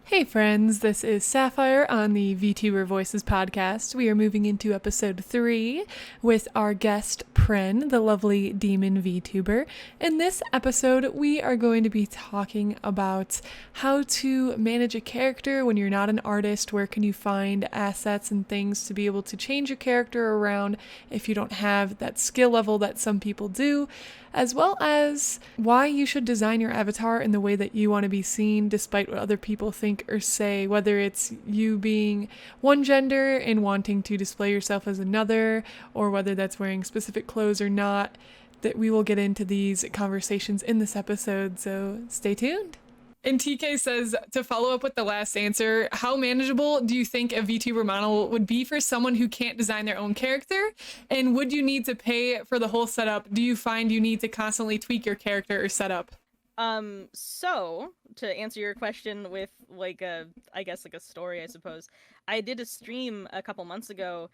Hey friends, this is Syafire on the VTuber Voices podcast. We are moving into episode 3 with our guest Pren, the lovely demon VTuber. In this episode, we are going to be talking about how to manage a character when you're not an artist. Where can you find assets and things to be able to change your character around if you don't have that skill level that some people do, as well as why you should design your avatar in the way that you want to be seen despite what other people think or say, whether it's you being one gender and wanting to display yourself as another, or whether that's wearing specific clothes or not. That we will get into these conversations in this episode, so stay tuned. And TK says, to follow up with the last answer, how manageable do you think a VTuber model would be for someone who can't design their own character? And would you need to pay for the whole setup? Do you find you need to constantly tweak your character or setup? So to answer your question with I guess a story, I suppose. I did a stream a couple months ago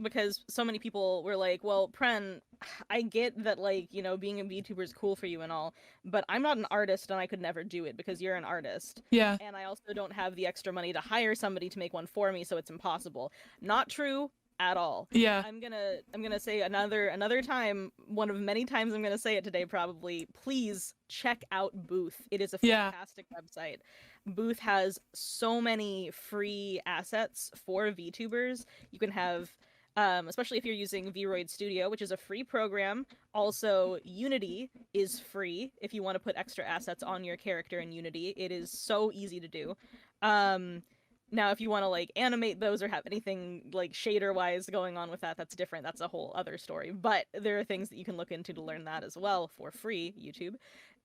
because so many people were like, well, Pren, I get that, being a VTuber is cool for you and all, but I'm not an artist and I could never do it because you're an artist. Yeah. And I also don't have the extra money to hire somebody to make one for me, so it's impossible. Not true at all. Yeah. I'm gonna say another time, one of many times I'm gonna say it today probably, please check out Booth. It is a fantastic website. Booth has so many free assets for VTubers. You can have especially if you're using VRoid Studio, which is a free program. Also, Unity is free if you want to put extra assets on your character in Unity. It is so easy to do. Now, if you want to animate those or have anything shader-wise going on with that, that's different. That's a whole other story. But there are things that you can look into to learn that as well for free, YouTube.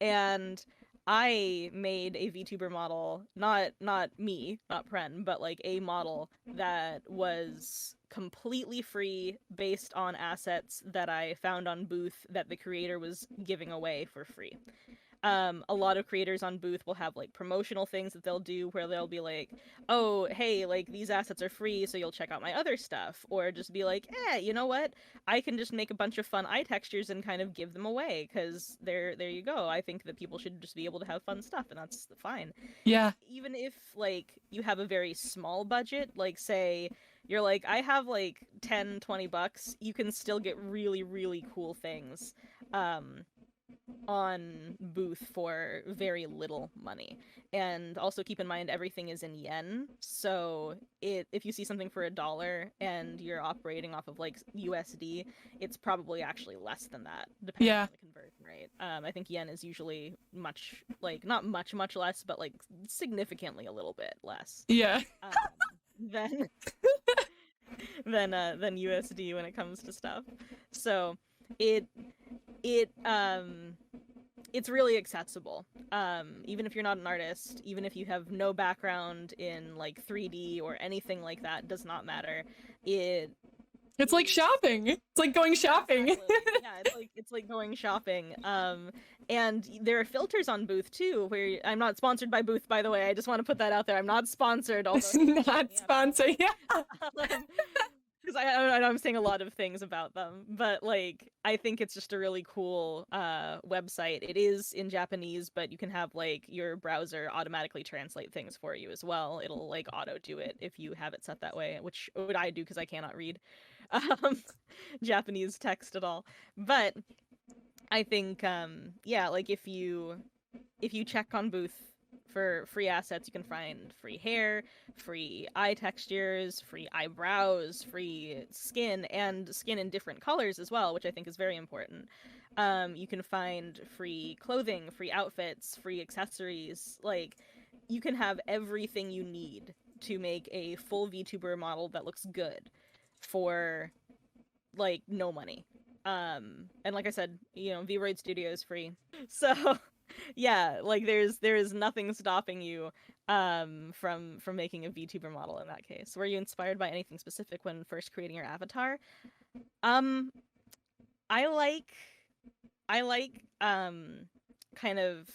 And I made a VTuber model, not me, not Pren, but a model that was completely free based on assets that I found on Booth that the creator was giving away for free. A lot of creators on Booth will have promotional things that they'll do where they'll be like, oh, hey, these assets are free, so you'll check out my other stuff. Or just be like, you know what? I can just make a bunch of fun eye textures and kind of give them away, because there you go. I think that people should just be able to have fun stuff, and that's fine. Yeah. Even if you have a very small budget, say you're I have 10, $20, you can still get really, really cool things on Booth for very little money. And also keep in mind everything is in yen, so if you see something for $1 and you're operating off of USD, it's probably actually less than that, depending on the conversion rate. I think yen is usually much not much less, but significantly a little bit less. Yeah. Than than USD when it comes to stuff. So it's really accessible. Even if you're not an artist, even if you have no background in 3D or anything like that, does not matter. It's like shopping. It's like going shopping. Yeah, it's like going shopping. And there are filters on Booth too, where I'm not sponsored by Booth, by the way. I just want to put that out there. I'm not sponsored. Not sponsored. Yeah. Because I'm saying a lot of things about them, but I think it's just a really cool website. It is in Japanese, but you can have your browser automatically translate things for you as well. It'll auto do it if you have it set that way, which would I do because I cannot read Japanese text at all. But I think if you check on Booth for free assets, you can find free hair, free eye textures, free eyebrows, free skin, and skin in different colors as well, which I think is very important. You can find free clothing, free outfits, free accessories. You can have everything you need to make a full VTuber model that looks good for no money. And like I said, VRoid Studio is free. So yeah, there's nothing stopping you from making a VTuber model in that case. Were you inspired by anything specific when first creating your avatar? I like kind of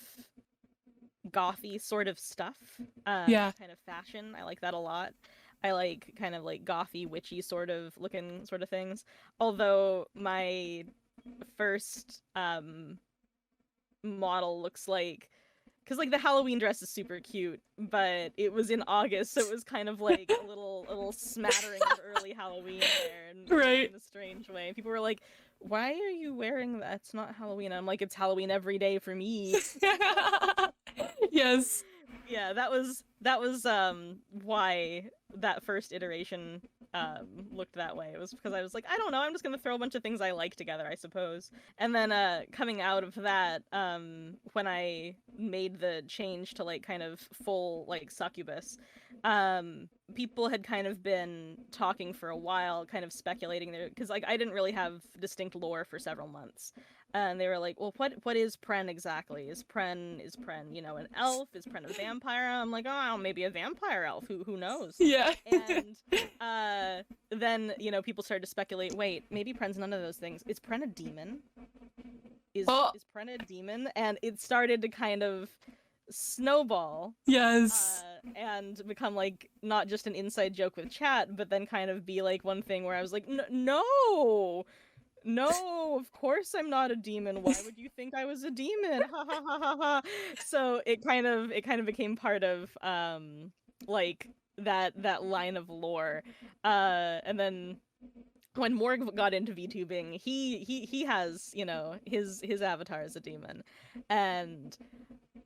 gothy sort of stuff. Kind of fashion. I like that a lot. I like kind of gothy, witchy sort of things. Although my first model looks like because like the Halloween dress is super cute, but it was in August, so it was kind of like a little smattering of early Halloween there, and right. in a strange way. People were like, "Why are you wearing that? It's not Halloween." And I'm like, "It's Halloween every day for me." Yes. Yeah, that was why that first iteration looked that way. It was because I was like, I don't know, I'm just gonna throw a bunch of things I like together, I suppose. And then coming out of that, when I made the change to like kind of full like succubus, people had kind of been talking for a while, kind of speculating there, because like I didn't really have distinct lore for several months. And they were like, well, what is Pren exactly? Is Pren, you know, an elf? Is Pren a vampire? I'm like, oh, maybe a vampire elf. Who knows? Yeah. And then, you know, people started to speculate, wait, maybe Pren's none of those things. Is Pren a demon? Is Pren a demon? And it started to kind of snowball. Yes. And become like not just an inside joke with chat, but then kind of be like one thing where I was like, no, of course I'm not a demon. Why would you think I was a demon? Ha ha ha ha ha. So it kind of became part of like that line of lore. And then when Morg got into VTubing, he has, you know, his avatar is a demon. And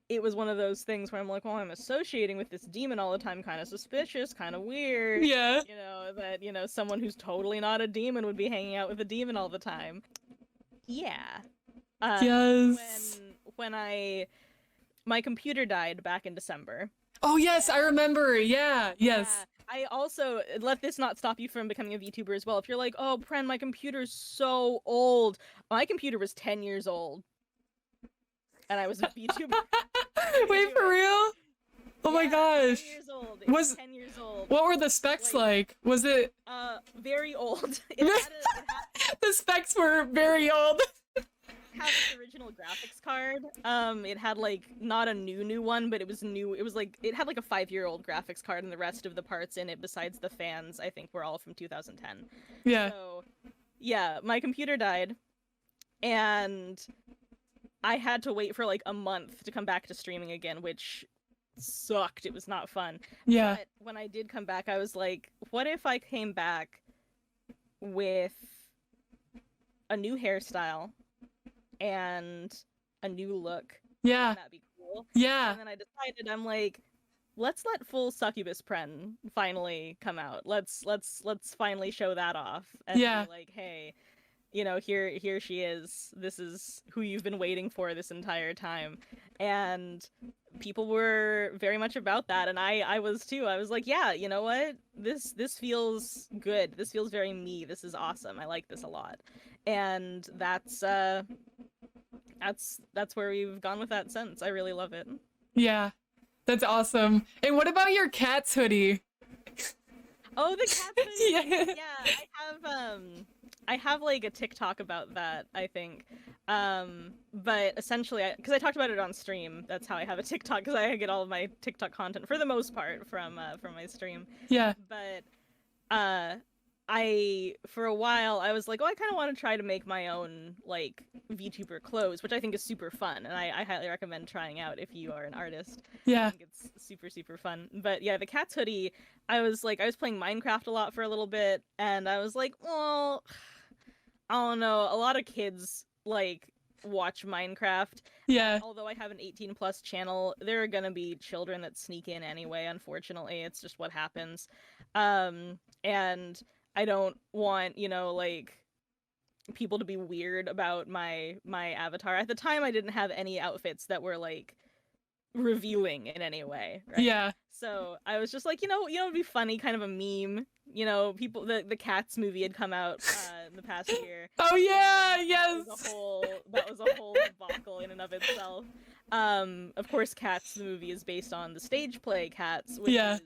it was one of those things where I'm like, well, I'm associating with this demon all the time, kind of suspicious, kind of weird. Yeah. You know, that, you know, someone who's totally not a demon would be hanging out with a demon all the time. Yeah. Yes. When my computer died back in December. Oh, yes, I remember. Yeah, yes. Yeah. I also, let this not stop you from becoming a VTuber as well. If you're like, oh, Pren, my computer's so old. My computer was 10 years old. And I was a VTuber. Wait, for real? Oh my gosh. 10 years old. It was 10 years old. What were the specs like? Was it very old. The specs were very old. It had its original graphics card. It had like not a new one, but it was new. It was like it had like a 5-year-old graphics card, and the rest of the parts in it, besides the fans, I think were all from 2010. Yeah. So, yeah, my computer died, and I had to wait for like a month to come back to streaming again, which sucked. It was not fun. Yeah. But when I did come back, I was like, what if I came back with a new hairstyle and a new look? Yeah. Wouldn't that be cool? Yeah. And then I decided, I'm like, let's let full succubus Pren finally come out. Let's finally show that off. And be like, hey, you know, here she is. This is who you've been waiting for this entire time. And people were very much about that, and I was too. I was like, yeah, you know what? This feels good. This feels very me. This is awesome. I like this a lot. And that's where we've gone with that since. I really love it. Yeah. That's awesome. And what about your cat's hoodie? Oh, the cat's hoodie. Yeah, I have like a TikTok about that, I think. But essentially, because I talked about it on stream, that's how I have a TikTok, because I get all of my TikTok content for the most part from my stream. Yeah. But for a while, I was like, oh, I kind of want to try to make my own like VTuber clothes, which I think is super fun, and I highly recommend trying out if you are an artist. Yeah. I think it's super fun. But yeah, the cat's hoodie, I was playing Minecraft a lot for a little bit, and I was like, well, I don't know, a lot of kids like watch Minecraft. Yeah. Although I have an 18+ channel, there are gonna be children that sneak in anyway, unfortunately. It's just what happens. And I don't want, you know, like people to be weird about my avatar. At the time, I didn't have any outfits that were like revealing in any way, right? Yeah. So I was just like, you know, it'd be funny, kind of a meme. You know, people, the Cats movie had come out in the past year. Oh yeah, yes. That was a whole debacle in and of itself. Of course, Cats the movie is based on the stage play Cats, which is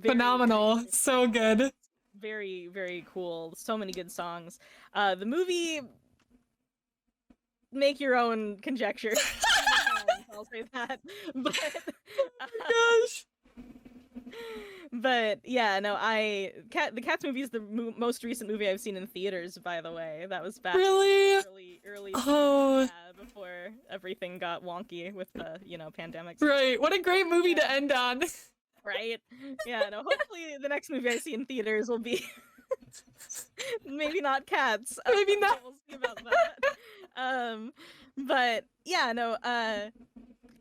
phenomenal, so good. Very, very cool. So many good songs. The movie, make your own conjecture. I'll say that. But, gosh. But yeah, no, the Cats movie is the most recent movie I've seen in theaters. By the way, that was back really early. Oh, before before everything got wonky with the, pandemic. Right. What a great movie to end on. Right? Yeah, no, hopefully the next movie I see in theaters will be maybe not Cats. Maybe not. We'll see about that. But yeah, no, I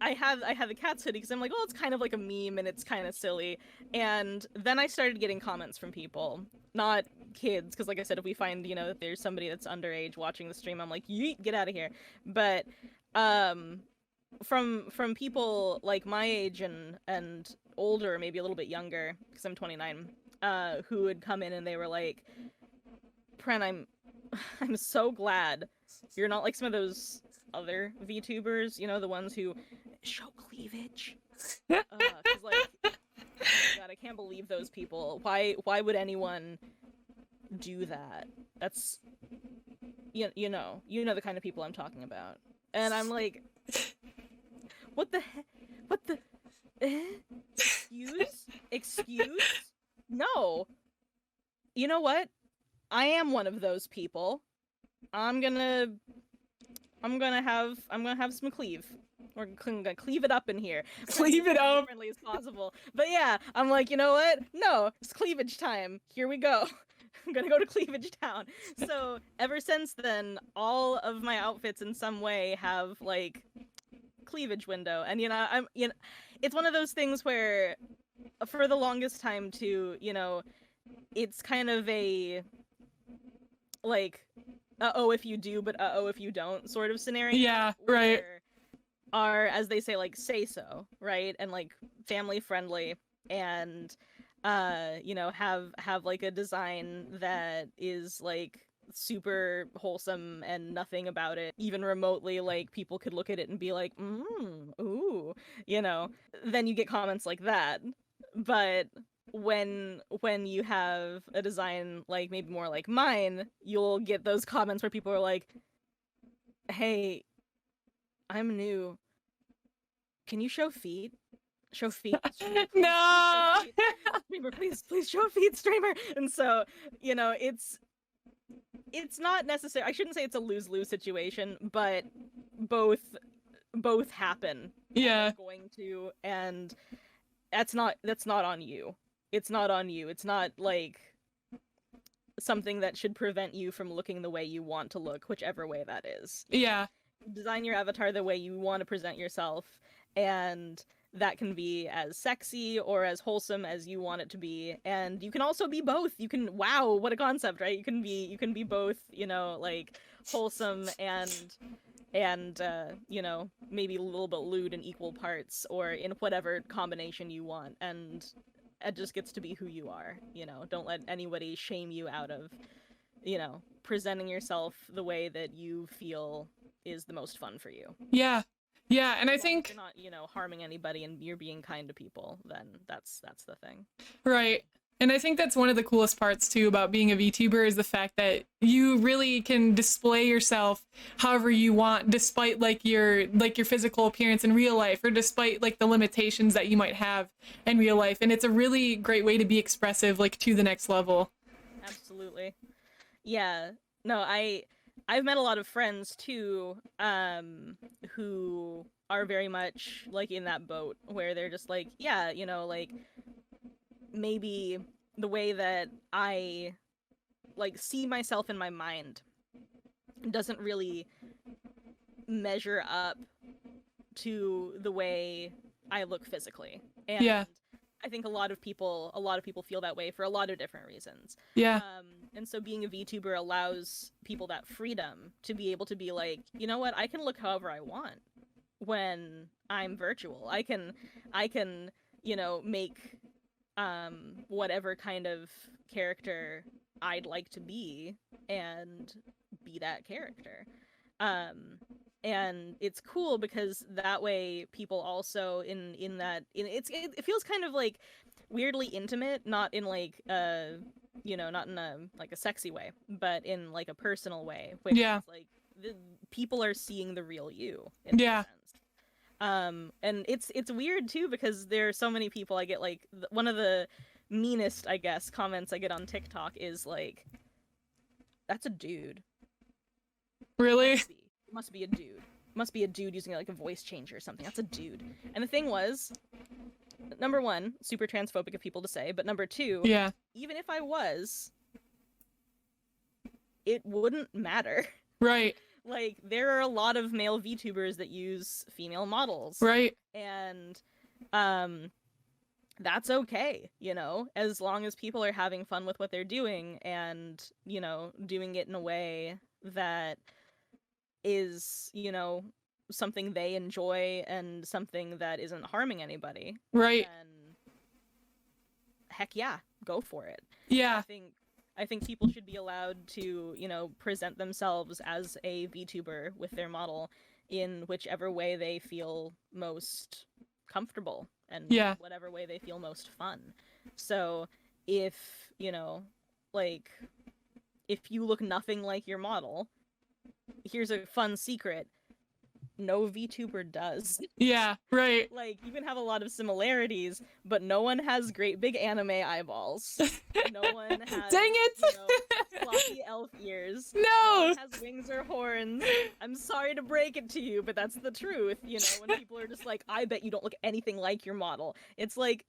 have the Cats hoodie because I'm like, oh, it's kind of like a meme and it's kind of silly. And then I started getting comments from people, not kids, because like I said, if we find, that there's somebody that's underage watching the stream, I'm like, yeet, get out of here. But from people like my age and older, maybe a little bit younger, because I'm 29, who would come in and they were like, Pren, I'm so glad you're not like some of those other VTubers, the ones who show cleavage. 'Cause like, oh God, I can't believe those people. Why would anyone do that? That's you know the kind of people I'm talking about. And I'm like, what the excuse? No. You know what? I am one of those people. I'm gonna have some cleave. We're gonna cleave it up in here. Cleave it up. As friendly as possible. But yeah, I'm like, you know what? No, it's cleavage time. Here we go. I'm gonna go to Cleavage Town. So ever since then, all of my outfits in some way have like cleavage window, and it's one of those things where, for the longest time too, it's kind of a like, uh-oh if you do, but uh-oh if you don't sort of scenario. Yeah, right. Are, as they say, like, say so, right? And like family friendly, and have like a design that is like super wholesome and nothing about it even remotely like people could look at it and be like, ooh, then you get comments like that. But when you have a design like maybe more like mine, you'll get those comments where people are like, hey, I'm new, can you show feet? Show feet. Streamer, please, no. show feet. Streamer, please show feet, streamer. And so, it's not necessary. I shouldn't say it's a lose-lose situation, but both happen. Yeah. Going to, and that's not on you. It's not on you. It's not like something that should prevent you from looking the way you want to look, whichever way that is. Yeah. Design your avatar the way you want to present yourself, and that can be as sexy or as wholesome as you want it to be. And you can also be both. You can, wow, what a concept, right? You can be both, like wholesome and maybe a little bit lewd in equal parts, or in whatever combination you want. And it just gets to be who you are. Don't let anybody shame you out of, presenting yourself the way that you feel is the most fun for you. Yeah. Yeah, and I think if you're not, harming anybody and you're being kind to people, then that's the thing. Right. And I think that's one of the coolest parts too about being a VTuber, is the fact that you really can display yourself however you want, despite like your physical appearance in real life, or despite like the limitations that you might have in real life. And it's a really great way to be expressive, like to the next level. Absolutely. Yeah. No, I've met a lot of friends too, who are very much like in that boat where they're just like, yeah, like maybe the way that I like see myself in my mind doesn't really measure up to the way I look physically. And yeah. I think a lot of people feel that way for a lot of different reasons. Yeah. And so being a VTuber allows people that freedom to be able to be like, you know what, I can look however I want when I'm virtual. I can, make whatever kind of character I'd like to be and be that character. And it's cool because that way people also it feels kind of like weirdly intimate, not in like not in a like a sexy way, but in like a personal way, which is like people are seeing the real you in that sense. And it's weird too because there are so many people I get like one of the meanest, I guess, comments I get on TikTok is like, that's a dude. Really? Must be a dude. must be a dude using like a voice changer or something. That's a dude. And the thing was, number one, super transphobic of people to say, but number two, even if I was, it wouldn't matter. Right. Like, there are a lot of male VTubers that use female models. Right. And that's okay, you know, as long as people are having fun with what they're doing and, you know, doing it in a way that is, you know, something they enjoy and something that isn't harming anybody. Right. And heck yeah, go for it. Yeah. I think people should be allowed to, you know, present themselves as a VTuber with their model in whichever way they feel most comfortable and whatever way they feel most fun. So if, you know, like, if you look nothing like your model, here's a fun secret. No VTuber does. Yeah, right. Like, you can have a lot of similarities, but no one has great big anime eyeballs. No one has, dang it! You know, floppy elf ears. No one has wings or horns. I'm sorry to break it to you, but that's the truth. You know, when people are just like, I bet you don't look anything like your model. It's like,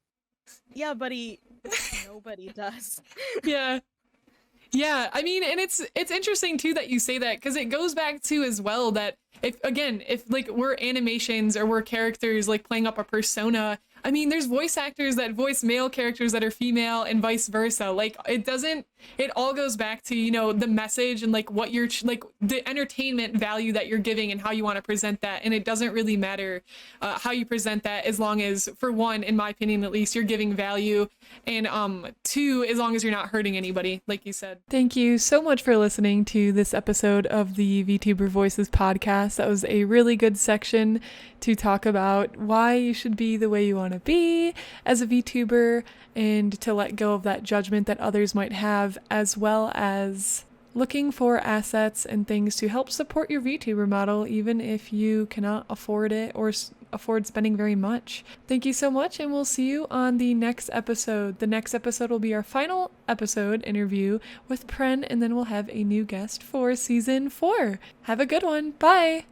yeah, buddy, nobody does. Yeah. Yeah, I mean, and it's interesting too that you say that, because it goes back to as well that if like we're animations or we're characters like playing up a persona, I mean, there's voice actors that voice male characters that are female and vice versa. Like, it all goes back to, you know, the message and like what you're like the entertainment value that you're giving and how you want to present that. And it doesn't really matter how you present that, as long as, for one, in my opinion at least, you're giving value, and two, as long as you're not hurting anybody, like you said. Thank you so much for listening to this episode of the VTuber Voices podcast. That was a really good section to talk about why you should be the way you want to be as a VTuber, and to let go of that judgment that others might have, as well as looking for assets and things to help support your VTuber model, even if you cannot afford it or afford spending very much. Thank you so much, and we'll see you on the next episode. The next episode will be our final episode interview with Pren, and then we'll have a new guest for season 4. Have a good one. Bye!